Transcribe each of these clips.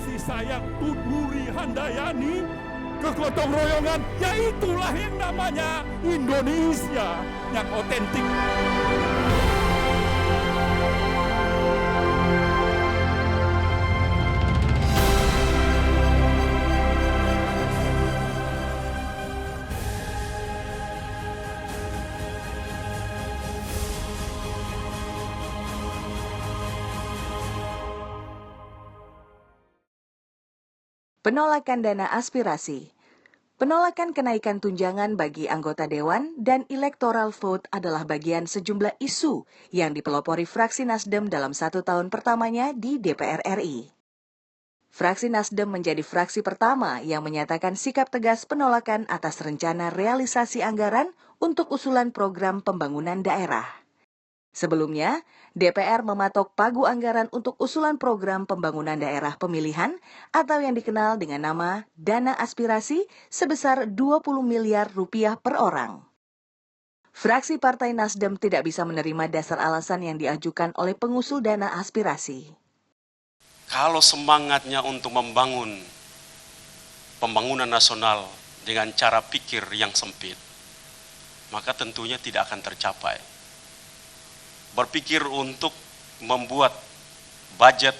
kasih sayang Tuturi Handayani, kegotong royongan, ya itulah yang namanya Indonesia yang otentik. Penolakan dana aspirasi. Penolakan kenaikan tunjangan bagi anggota dewan dan electoral vote adalah bagian sejumlah isu yang dipelopori fraksi Nasdem dalam 1 tahun pertamanya di DPR RI. Fraksi Nasdem menjadi fraksi pertama yang menyatakan sikap tegas penolakan atas rencana realisasi anggaran untuk usulan program pembangunan daerah. Sebelumnya, DPR mematok pagu anggaran untuk usulan program pembangunan daerah pemilihan atau yang dikenal dengan nama dana aspirasi sebesar 20 miliar rupiah per orang. Fraksi Partai Nasdem tidak bisa menerima dasar alasan yang diajukan oleh pengusul dana aspirasi. Kalau semangatnya untuk membangun pembangunan nasional dengan cara pikir yang sempit, maka tentunya tidak akan tercapai. Berpikir untuk membuat budget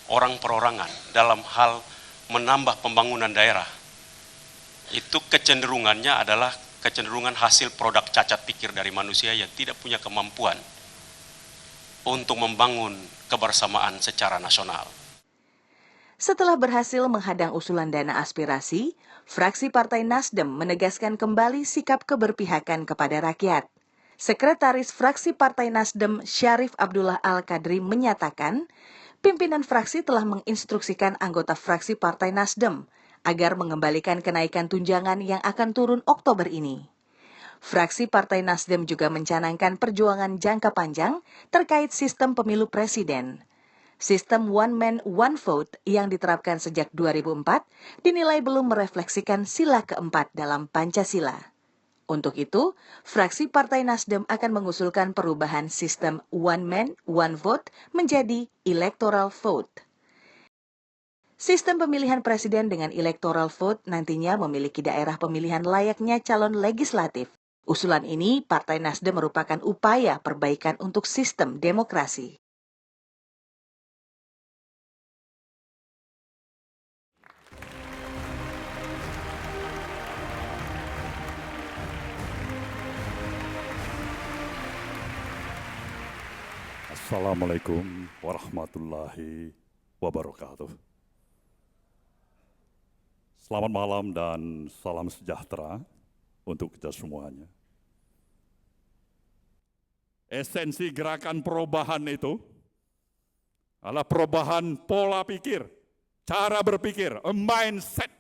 orang perorangan dalam hal menambah pembangunan daerah, itu kecenderungannya adalah kecenderungan hasil produk cacat pikir dari manusia yang tidak punya kemampuan untuk membangun kebersamaan secara nasional. Setelah berhasil menghadang usulan dana aspirasi, fraksi Partai Nasdem menegaskan kembali sikap keberpihakan kepada rakyat. Sekretaris fraksi Partai Nasdem Syarif Abdullah Al-Qadri menyatakan, pimpinan fraksi telah menginstruksikan anggota fraksi Partai Nasdem agar mengembalikan kenaikan tunjangan yang akan turun Oktober ini. Fraksi Partai Nasdem juga mencanangkan perjuangan jangka panjang terkait sistem pemilu presiden. Sistem one man one vote yang diterapkan sejak 2004 dinilai belum merefleksikan sila keempat dalam Pancasila. Untuk itu, fraksi Partai Nasdem akan mengusulkan perubahan sistem one man, one vote menjadi electoral vote. Sistem pemilihan presiden dengan electoral vote nantinya memiliki daerah pemilihan layaknya calon legislatif. Usulan ini, Partai Nasdem merupakan upaya perbaikan untuk sistem demokrasi. Assalamualaikum warahmatullahi wabarakatuh. Selamat malam dan salam sejahtera untuk kita semuanya. Esensi gerakan perubahan itu adalah perubahan pola pikir, cara berpikir, a mindset.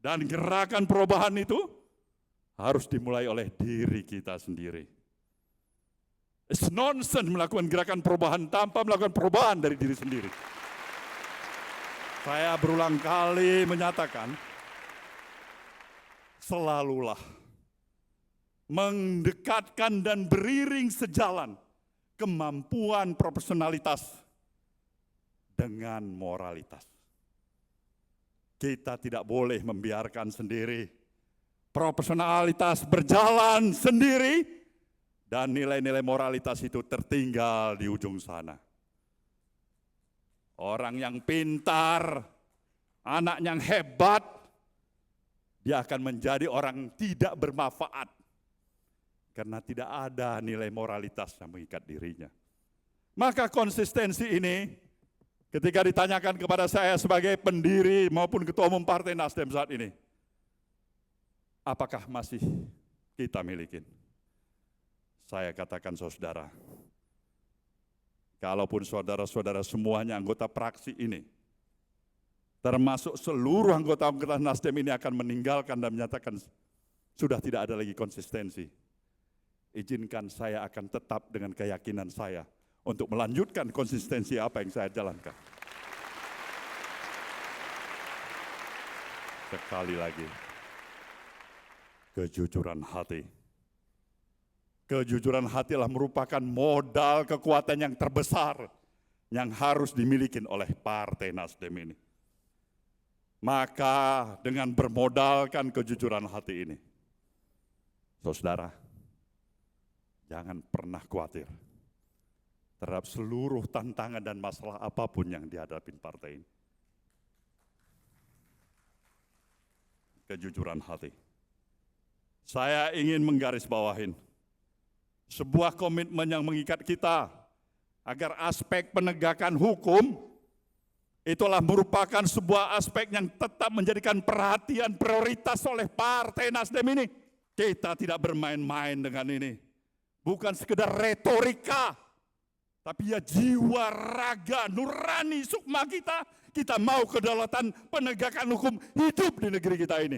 Dan gerakan perubahan itu harus dimulai oleh diri kita sendiri. It's nonsense melakukan gerakan perubahan tanpa melakukan perubahan dari diri sendiri. Saya berulang kali menyatakan, selalulah mendekatkan dan beriring sejalan kemampuan profesionalitas dengan moralitas. Kita tidak boleh membiarkan sendiri profesionalitas berjalan sendiri dan nilai-nilai moralitas itu tertinggal di ujung sana. Orang yang pintar, anak yang hebat, dia akan menjadi orang tidak bermanfaat. Karena tidak ada nilai moralitas yang mengikat dirinya. Maka konsistensi ini, ketika ditanyakan kepada saya sebagai pendiri maupun ketua umum Partai Nasdem saat ini, apakah masih kita miliki? Saya katakan saudara, kalaupun saudara-saudara semuanya anggota fraksi ini, termasuk seluruh anggota-anggota Nasdem ini akan meninggalkan dan menyatakan sudah tidak ada lagi konsistensi, izinkan saya akan tetap dengan keyakinan saya untuk melanjutkan konsistensi apa yang saya jalankan. Sekali lagi, kejujuran hati. Kejujuran hati adalah merupakan modal kekuatan yang terbesar yang harus dimiliki oleh Partai Nasdem ini. Maka dengan bermodalkan kejujuran hati ini, saudara, jangan pernah khawatir terhadap seluruh tantangan dan masalah apapun yang dihadapi partai ini. Kejujuran hati. Saya ingin menggarisbawahin sebuah komitmen yang mengikat kita agar aspek penegakan hukum itulah merupakan sebuah aspek yang tetap menjadikan perhatian prioritas oleh Partai Nasdem ini. Kita tidak bermain-main dengan ini. Bukan sekedar retorika, tapi ya jiwa, raga, nurani, sukma kita. Kita mau kedaulatan penegakan hukum hidup di negeri kita ini.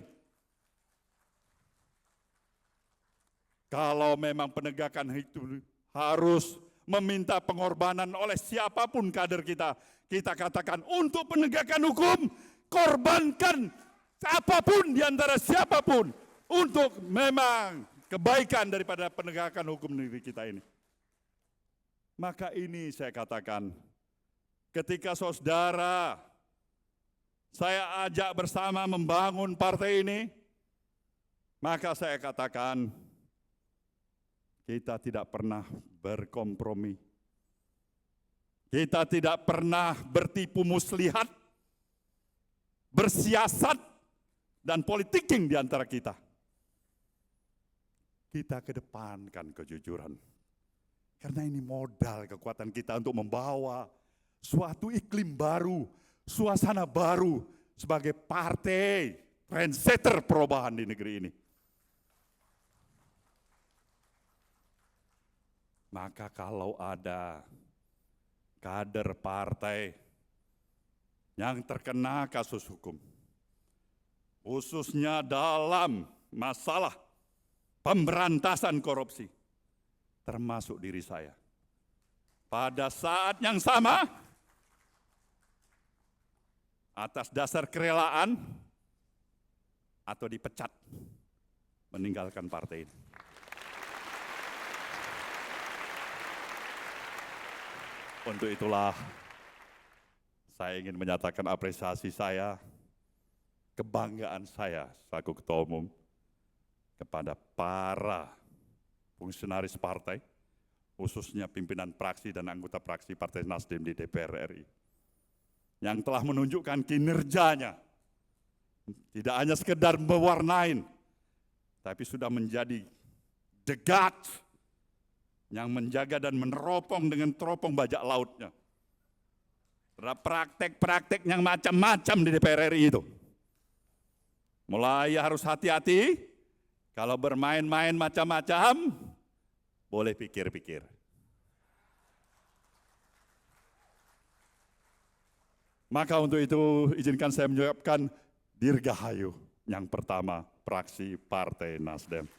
Kalau memang penegakan itu harus meminta pengorbanan oleh siapapun kader kita, kita katakan untuk penegakan hukum, korbankan apapun di antara siapapun untuk memang kebaikan daripada penegakan hukum negeri kita ini. Maka ini saya katakan, ketika saudara saya ajak bersama membangun partai ini, maka saya katakan kita tidak pernah berkompromi. Kita tidak pernah bertipu muslihat, bersiasat, dan politicking di antara kita. Kita kedepankan kejujuran. Karena ini modal kekuatan kita untuk membawa suatu iklim baru, suasana baru sebagai partai trendsetter perubahan di negeri ini. Maka kalau ada kader partai yang terkena kasus hukum, khususnya dalam masalah pemberantasan korupsi, termasuk diri saya, pada saat yang sama, atas dasar kerelaan atau dipecat, meninggalkan partai ini. Untuk itulah saya ingin menyatakan apresiasi saya, kebanggaan saya selaku Ketua Umum kepada para fungsionaris partai, khususnya pimpinan fraksi dan anggota fraksi Partai Nasdem di DPR RI, yang telah menunjukkan kinerjanya, tidak hanya sekedar mewarnain, tapi sudah menjadi the guard yang menjaga dan meneropong dengan teropong bajak lautnya. Terhadap praktek-praktek yang macam-macam di DPR RI itu. Mulai harus hati-hati, kalau bermain-main macam-macam, boleh pikir-pikir. Maka untuk itu izinkan saya mengucapkan dirgahayu yang pertama fraksi Partai Nasdem.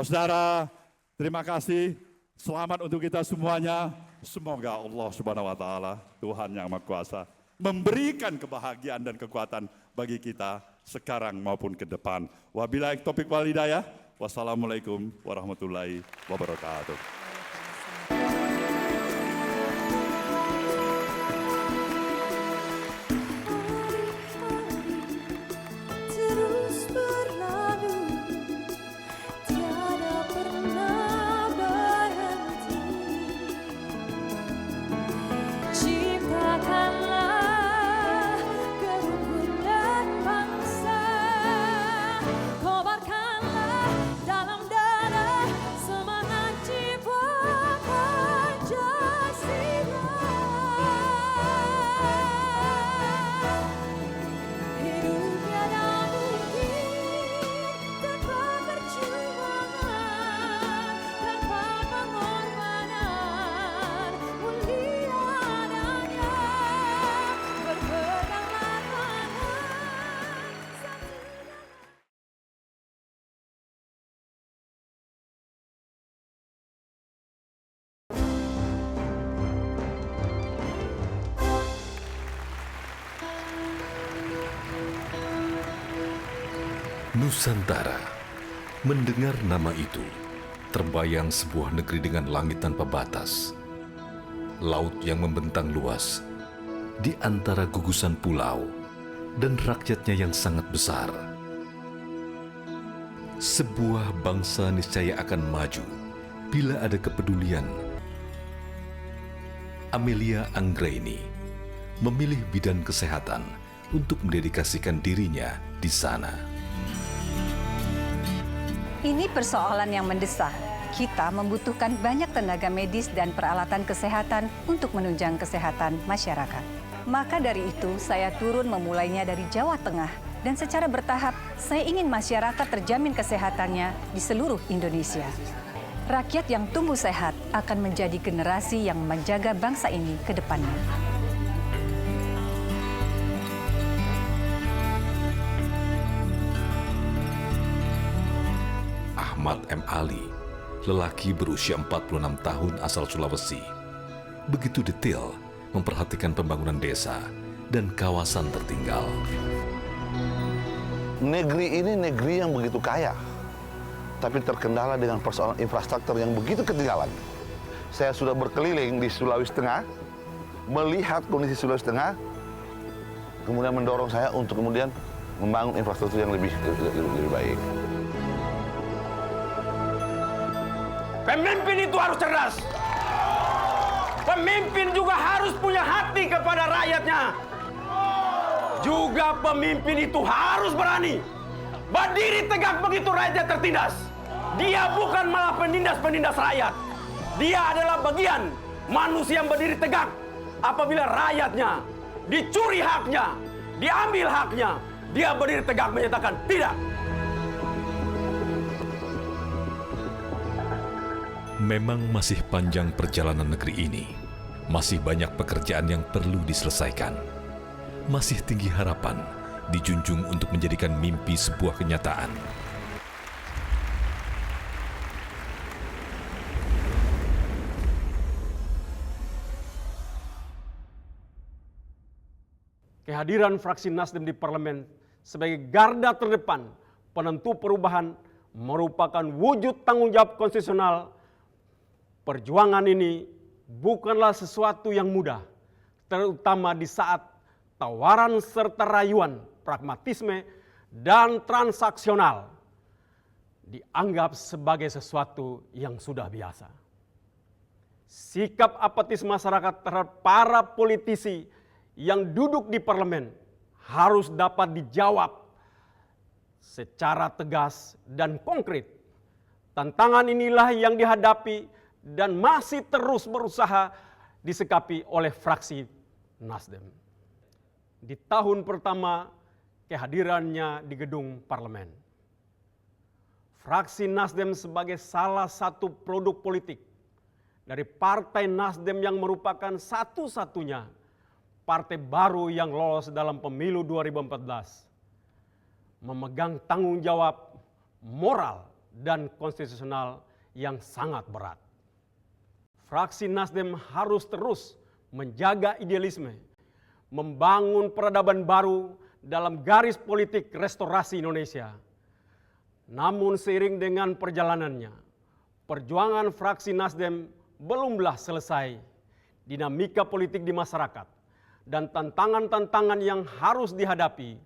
Saudara, terima kasih, selamat untuk kita semuanya. Semoga Allah Subhanahu wa Ta'ala, Tuhan yang Maha Kuasa, memberikan kebahagiaan dan kekuatan bagi kita sekarang maupun ke depan. Wabillahi taufiq wal hidayah. Wassalamualaikum warahmatullahi wabarakatuh. Nusantara. Mendengar nama itu, terbayang sebuah negeri dengan langit tanpa batas. laut yang membentang luas, di antara gugusan pulau, dan rakyatnya yang sangat besar. Sebuah bangsa niscaya akan maju bila ada kepedulian. Amelia Anggraini memilih bidan kesehatan untuk mendedikasikan dirinya di sana. Ini persoalan yang mendesak. Kita membutuhkan banyak tenaga medis dan peralatan kesehatan untuk menunjang kesehatan masyarakat. Maka dari itu, saya turun memulainya dari Jawa Tengah. Dan secara bertahap, saya ingin masyarakat terjamin kesehatannya di seluruh Indonesia. Rakyat yang tumbuh sehat akan menjadi generasi yang menjaga bangsa ini ke depannya. Ahmad M. Ali, lelaki berusia 46 tahun asal Sulawesi, begitu detail memperhatikan pembangunan desa dan kawasan tertinggal. Negeri ini negeri yang begitu kaya, tapi terkendala dengan persoalan infrastruktur yang begitu ketinggalan. Saya sudah berkeliling di Sulawesi Tengah, melihat kondisi Sulawesi Tengah, kemudian mendorong saya untuk kemudian membangun infrastruktur yang lebih baik. Pemimpin itu harus cerdas. Pemimpin juga harus punya hati kepada rakyatnya. Juga pemimpin itu harus berani berdiri tegak begitu rakyat tertindas. Dia bukan malah penindas-penindas rakyat. Dia adalah bagian manusia yang berdiri tegak apabila rakyatnya dicuri haknya, diambil haknya. Dia berdiri tegak menyatakan tidak. Memang masih panjang perjalanan negeri ini. Masih banyak pekerjaan yang perlu diselesaikan. Masih tinggi harapan dijunjung untuk menjadikan mimpi sebuah kenyataan. Kehadiran fraksi Nasdem di parlemen sebagai garda terdepan penentu perubahan merupakan wujud tanggung jawab konstitusional. Perjuangan ini bukanlah sesuatu yang mudah, terutama di saat tawaran serta rayuan, pragmatisme, dan transaksional dianggap sebagai sesuatu yang sudah biasa. Sikap apatis masyarakat terhadap para politisi yang duduk di parlemen harus dapat dijawab secara tegas dan konkret. Tantangan inilah yang dihadapi dan masih terus berusaha disikapi oleh fraksi Nasdem. Di tahun pertama kehadirannya di gedung parlemen, fraksi Nasdem sebagai salah satu produk politik dari Partai Nasdem yang merupakan satu-satunya partai baru yang lolos dalam pemilu 2014, memegang tanggung jawab moral dan konstitusional yang sangat berat. Fraksi Nasdem harus terus menjaga idealisme, membangun peradaban baru dalam garis politik restorasi Indonesia. Namun seiring dengan perjalanannya, perjuangan fraksi Nasdem belumlah selesai. Dinamika politik di masyarakat dan tantangan-tantangan yang harus dihadapi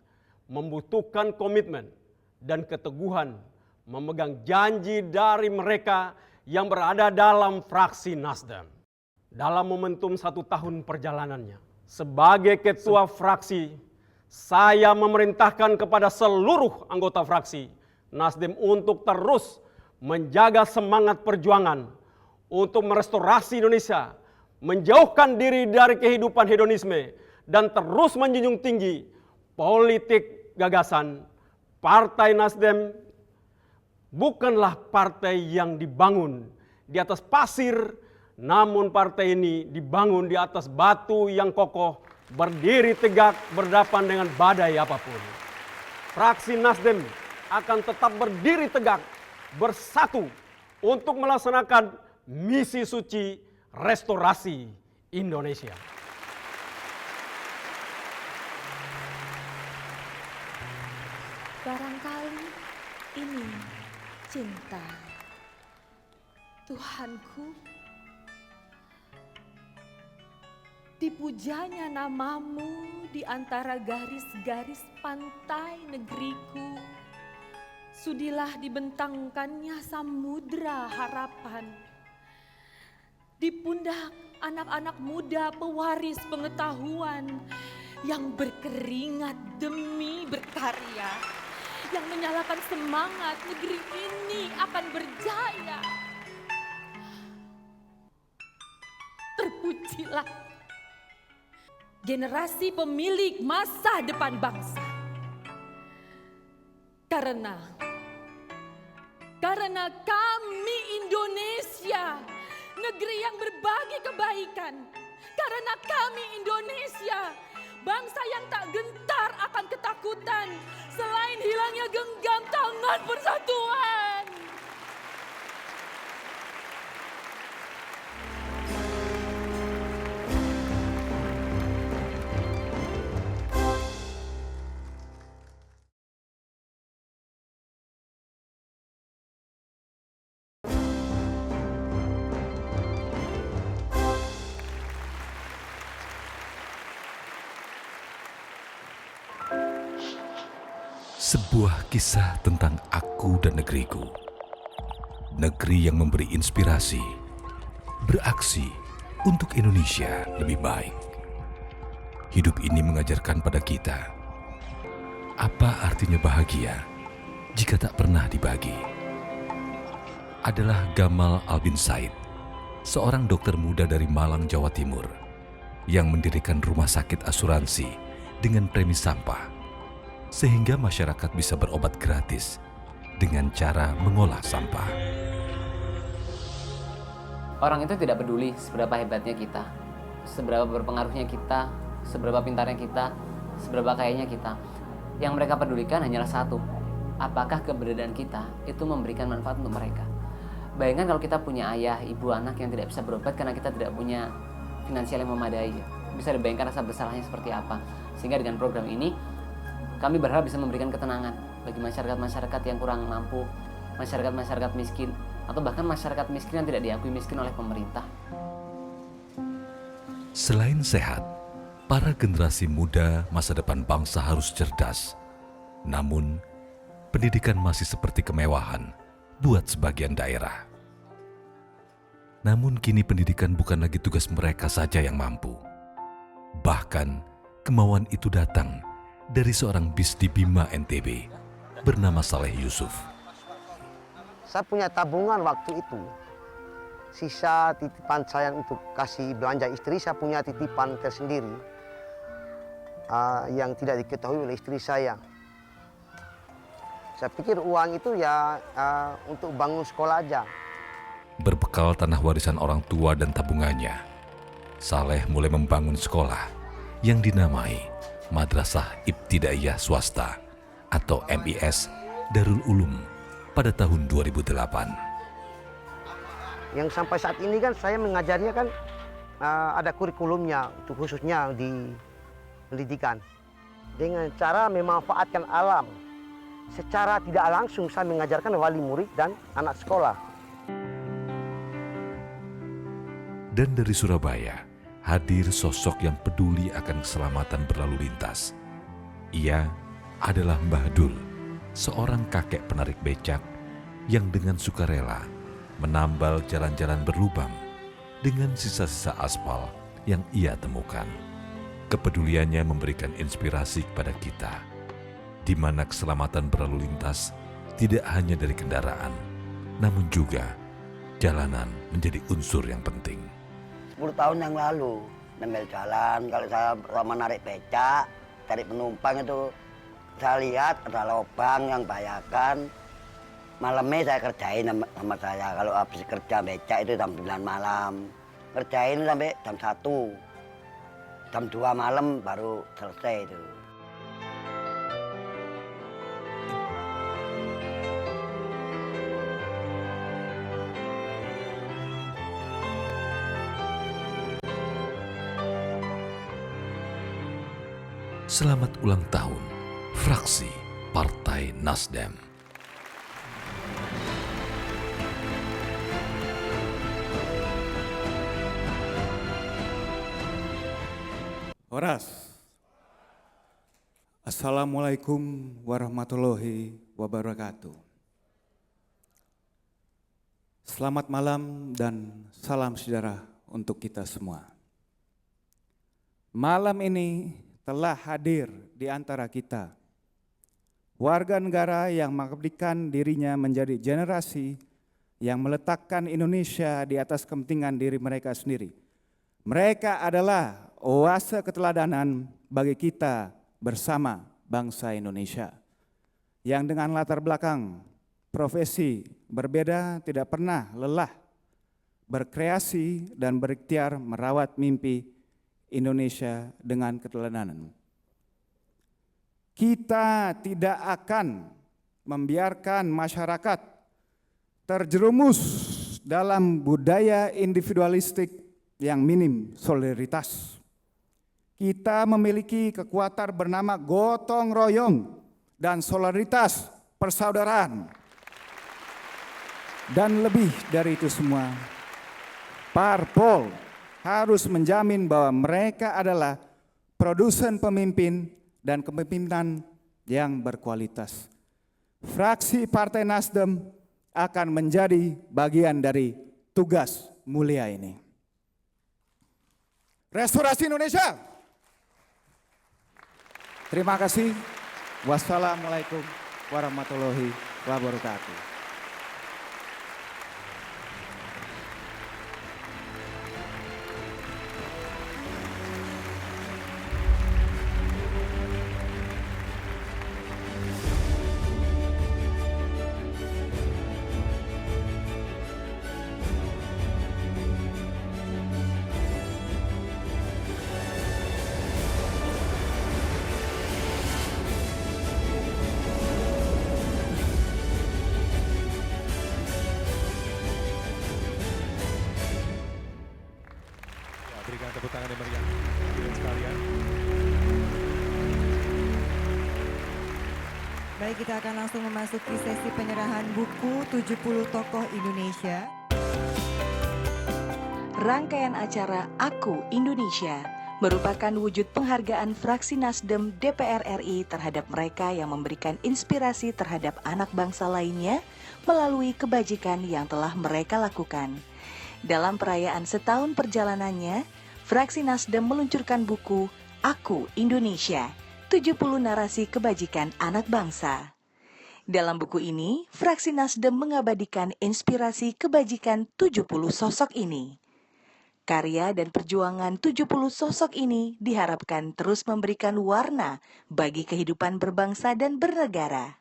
membutuhkan komitmen dan keteguhan memegang janji dari mereka yang berada dalam fraksi Nasdem. Dalam momentum 1 tahun perjalanannya, sebagai ketua fraksi, saya memerintahkan kepada seluruh anggota fraksi Nasdem untuk terus menjaga semangat perjuangan untuk merestorasi Indonesia, menjauhkan diri dari kehidupan hedonisme, dan terus menjunjung tinggi politik gagasan. Partai Nasdem bukanlah partai yang dibangun di atas pasir, namun partai ini dibangun di atas batu yang kokoh, berdiri tegak berhadapan dengan badai apapun. Fraksi Nasdem akan tetap berdiri tegak, bersatu untuk melaksanakan misi suci restorasi Indonesia. Barangkali ini cinta. Tuhanku, Dipujanya namamu di antara garis-garis pantai negeriku. Sudilah dibentangkannya samudra harapan. Di pundak anak-anak muda pewaris pengetahuan yang berkeringat demi berkarya, yang menyalakan semangat negeri ini akan berjaya. Terpujilah generasi pemilik masa depan bangsa. Karena kami Indonesia, negeri yang berbagi kebaikan. Karena kami Indonesia, bangsa yang tak gentar akan ketakutan selain hilangnya genggam tangan persatuan. Sebuah kisah tentang aku dan negeriku. Negeri yang memberi inspirasi, beraksi untuk Indonesia lebih baik. Hidup ini mengajarkan pada kita, apa artinya bahagia jika tak pernah dibagi. Adalah Gamal Albin Said, seorang dokter muda dari Malang, Jawa Timur, yang mendirikan rumah sakit asuransi dengan premi sampah, sehingga masyarakat bisa berobat gratis dengan cara mengolah sampah. Orang itu tidak peduli seberapa hebatnya kita, seberapa berpengaruhnya kita, seberapa pintarnya kita, seberapa kayanya kita. Yang mereka pedulikan hanyalah satu, apakah keberadaan kita itu memberikan manfaat untuk mereka. Bayangkan kalau kita punya ayah, ibu, anak yang tidak bisa berobat karena kita tidak punya finansial yang memadai. Bisa dibayangkan rasa bersalahnya seperti apa. Sehingga dengan program ini, kami berharap bisa memberikan ketenangan bagi masyarakat-masyarakat yang kurang mampu, masyarakat-masyarakat miskin, atau bahkan masyarakat miskin yang tidak diakui miskin oleh pemerintah. Selain sehat, para generasi muda masa depan bangsa harus cerdas. Namun, pendidikan masih seperti kemewahan buat sebagian daerah. Namun kini pendidikan bukan lagi tugas mereka saja yang mampu. Bahkan, kemauan itu datang dari seorang bis di Bima NTB bernama Saleh Yusuf. Saya punya tabungan waktu itu. Sisa titipan saya untuk kasih belanja istri, saya punya titipan tersendiri yang tidak diketahui oleh istri saya. Saya pikir uang itu ya untuk bangun sekolah aja. Berbekal tanah warisan orang tua dan tabungannya, Saleh mulai membangun sekolah yang dinamai Madrasah Ibtidaiyah Swasta atau MIS Darul Ulum pada tahun 2008. Yang sampai saat ini kan saya mengajarnya kan ada kurikulumnya untuk khususnya di pendidikan. Dengan cara memanfaatkan alam. Secara tidak langsung saya mengajarkan wali murid dan anak sekolah. Dan dari Surabaya, hadir sosok yang peduli akan keselamatan berlalu lintas. Ia adalah Mbah Dul, seorang kakek penarik becak yang dengan sukarela menambal jalan-jalan berlubang dengan sisa-sisa aspal yang ia temukan. Kepeduliannya memberikan inspirasi kepada kita, di mana keselamatan berlalu lintas tidak hanya dari kendaraan, namun juga jalanan menjadi unsur yang penting. 10 tahun yang lalu, nempel jalan, kalau saya pertama narik becak, cari penumpang itu, saya lihat ada lubang yang bahayakan. Malamnya saya kerjain sama saya, kalau habis kerja becak itu jam 9 malam. Kerjain sampai jam 1, jam 2 malam baru selesai itu. Selamat ulang tahun, fraksi Partai Nasdem. Horas. Assalamualaikum warahmatullahi wabarakatuh. Selamat malam dan salam sejahtera untuk kita semua. Malam ini telah hadir di antara kita warga negara yang mengabdikan dirinya menjadi generasi yang meletakkan Indonesia di atas kepentingan diri mereka sendiri. Mereka adalah oase keteladanan bagi kita bersama bangsa Indonesia yang dengan latar belakang profesi berbeda tidak pernah lelah berkreasi dan berikhtiar merawat mimpi Indonesia dengan keteladanan. Kita tidak akan membiarkan masyarakat terjerumus dalam budaya individualistik yang minim solidaritas. Kita memiliki kekuatan bernama gotong royong dan solidaritas persaudaraan. Dan lebih dari itu semua, parpol harus menjamin bahwa mereka adalah produsen pemimpin dan kepemimpinan yang berkualitas. Fraksi Partai Nasdem akan menjadi bagian dari tugas mulia ini. Restorasi Indonesia. Terima kasih. Wassalamualaikum warahmatullahi wabarakatuh. Berikan tepuk tangan yang meriah hadirin sekalian. Baik, kita akan langsung memasuki sesi penyerahan buku 70 Tokoh Indonesia. Rangkaian acara Aku Indonesia merupakan wujud penghargaan fraksi Nasdem DPR RI terhadap mereka yang memberikan inspirasi terhadap anak bangsa lainnya melalui kebajikan yang telah mereka lakukan. Dalam perayaan setahun perjalanannya, fraksi Nasdem meluncurkan buku Aku Indonesia, 70 narasi kebajikan anak bangsa. Dalam buku ini, fraksi Nasdem mengabadikan inspirasi kebajikan 70 sosok ini. Karya dan perjuangan 70 sosok ini diharapkan terus memberikan warna bagi kehidupan berbangsa dan bernegara.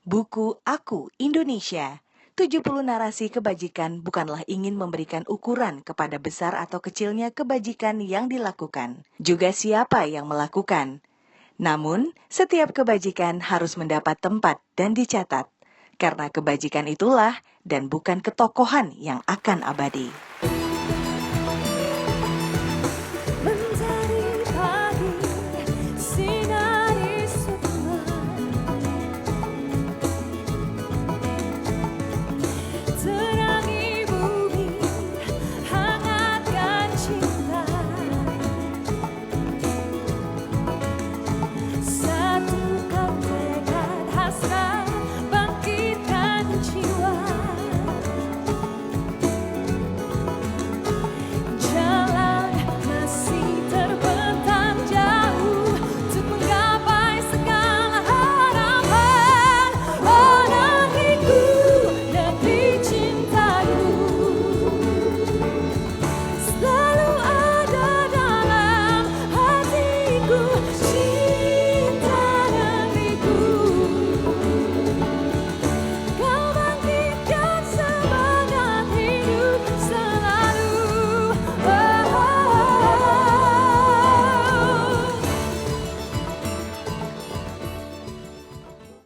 Buku Aku Indonesia, 70 narasi kebajikan bukanlah ingin memberikan ukuran kepada besar atau kecilnya kebajikan yang dilakukan, juga siapa yang melakukan. Namun, setiap kebajikan harus mendapat tempat dan dicatat, karena kebajikan itulah dan bukan ketokohan yang akan abadi.